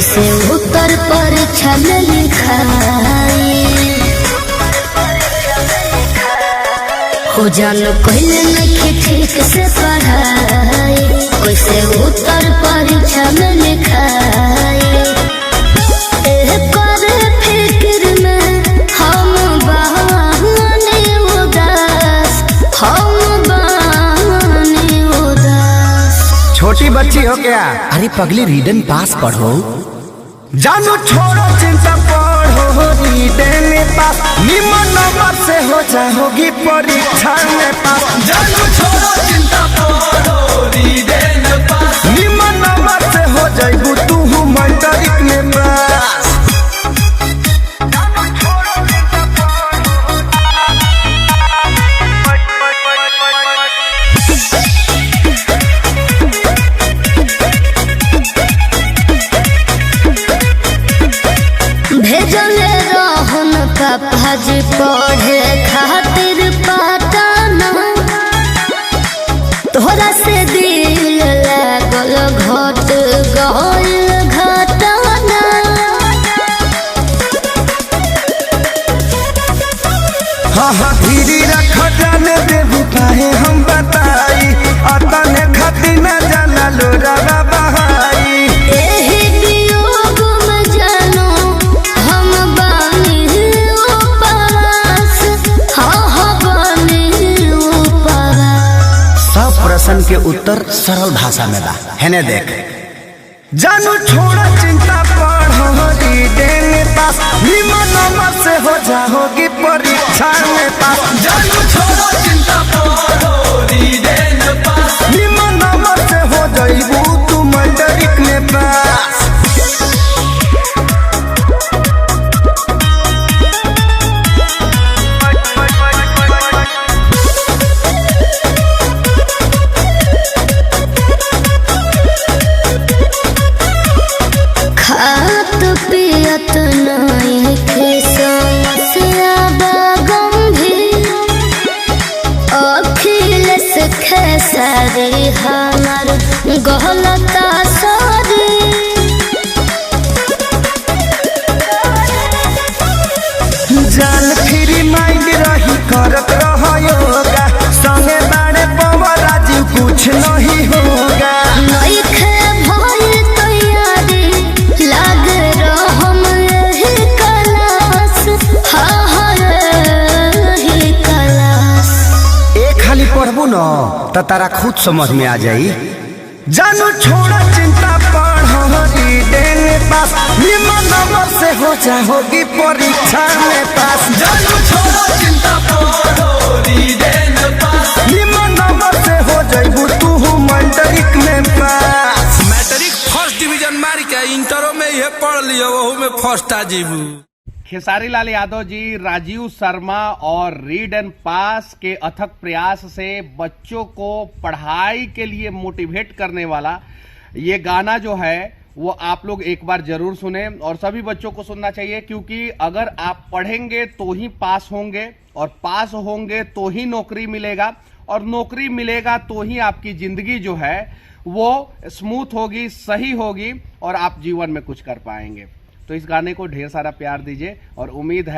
कैसे उत्तर परीक्षा में लिखाई हो जानो कहले नहीं ठीक से पढ़ाई कैसे उत्तर परीक्षा में लिखाई फिक्र में हम बहाने उदास छोटी बच्ची हो क्या? अरे पगली रीडन पास पढ़ो। जानू छोड़ो चिंता पढ़ो रीडन पास, निमन नंबर से हो जाओगी परीक्षा में पास। जानू छोड़ो चिंता पढ़ो रीडन पास, निमन नंबर से हो जाएगी तू मैट्रिक में पास। भेजले रहन का भाज पढ़े खातिर पटना, तोहरा से दिल लागल घट गइल घटना। हाँ धीरे रख जाने देबू काहे हम बताई, अतने खातिर न जाना लोरा बहाई। प्रश्न के उत्तर सरल भाषा में बा, है ने देख। जानू छोड़ा चिंता पढ़ो रीडन पास, निमन नंबर से हो जाओगी परीक्षा में पास। जानू छोड़ा चिंता पढ़ो रीडन पास, निमन नंबर से हो जाइबू तू मैट्रिक में पास। खात पियत नहीं थे समस्या गंभीर, अखिलेश खेसारी हमार गलता सारी। जान फ्री माइंड रही करत रहो योगा, संगे बाड़े पवन राजीव कुछ नहीं होगा। पढ़बू न तो तारा खुद समझ में आ जाई। जानू छोड़ा चिंता पढ़ो रीडन पास, निमन नंबर से हो जाओगी परीक्षा में पास। जानू छोड़ा चिंता पढ़ो रीडन पास, निमन नंबर से हो जाइबू तू मैट्रिक में पास। मैट्रिक फर्स्ट डिवीजन मार के इंटरों में ये पढ़ लियो, वहू में फर्स्ट आ जीबू। खेसारी लाल यादव जी, राजीव शर्मा और रीड एंड पास के अथक प्रयास से बच्चों को पढ़ाई के लिए मोटिवेट करने वाला ये गाना जो है वो आप लोग एक बार जरूर सुने और सभी बच्चों को सुनना चाहिए, क्योंकि अगर आप पढ़ेंगे तो ही पास होंगे और पास होंगे तो ही नौकरी मिलेगा और नौकरी मिलेगा तो ही आपकी जिंदगी जो है वो स्मूथ होगी, सही होगी और आप जीवन में कुछ कर पाएंगे। तो इस गाने को ढेर सारा प्यार दीजिए और उम्मीद है